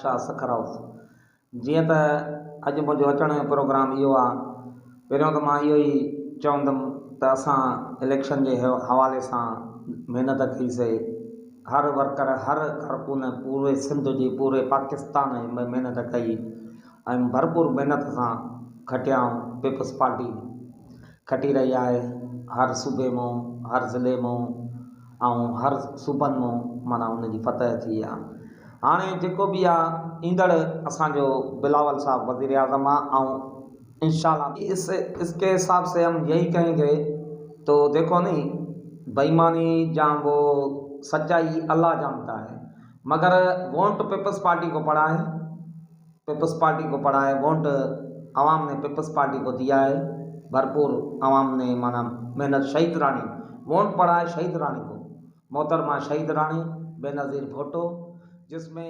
शाह सखराउत। जीअं त अॼु मुंहिंजो अचण जो प्रोग्राम इहो आहे, पहिरियों त मां इहो ई चवंदुमि त असां इलेक्शन जे हवाले सां महिनत कईसीं। हर वर्कर, हर कारकुन पूरे सिंध जी, पूरे पाकिस्तान में महिनत कई ऐं भरपूर महिनत सां खटियाऊं। पीपल्स पार्टी खटी रही आहे हर सूबे मां, हर ज़िले मां ऐं हर सूबनि मां, माना उनजी फतह थी आहे। हाणे जेको बि आहे ईंदड़ असांजो बिलावल साहब वज़ीर आज़म आहे ऐं इंशाअल्लाह इसके हिसाब से हम यही कहेंगे। तो देखो नहीं, बेईमानी या वो सच्चाई अल्लाह जानता है, मगर वोट पीपल्स पार्टी को पड़ा है, पीपल्स पार्टी को पड़ा है। वोट आवाम ने पीपल्स पार्टी को दिया है, भरपूर आवाम ने माना मेहनत। शहीद रानी वोट पड़ा है शहीद रानी को, मोहतरमा शहीद रानी बेनज़ीर भुट्टो, जिसमें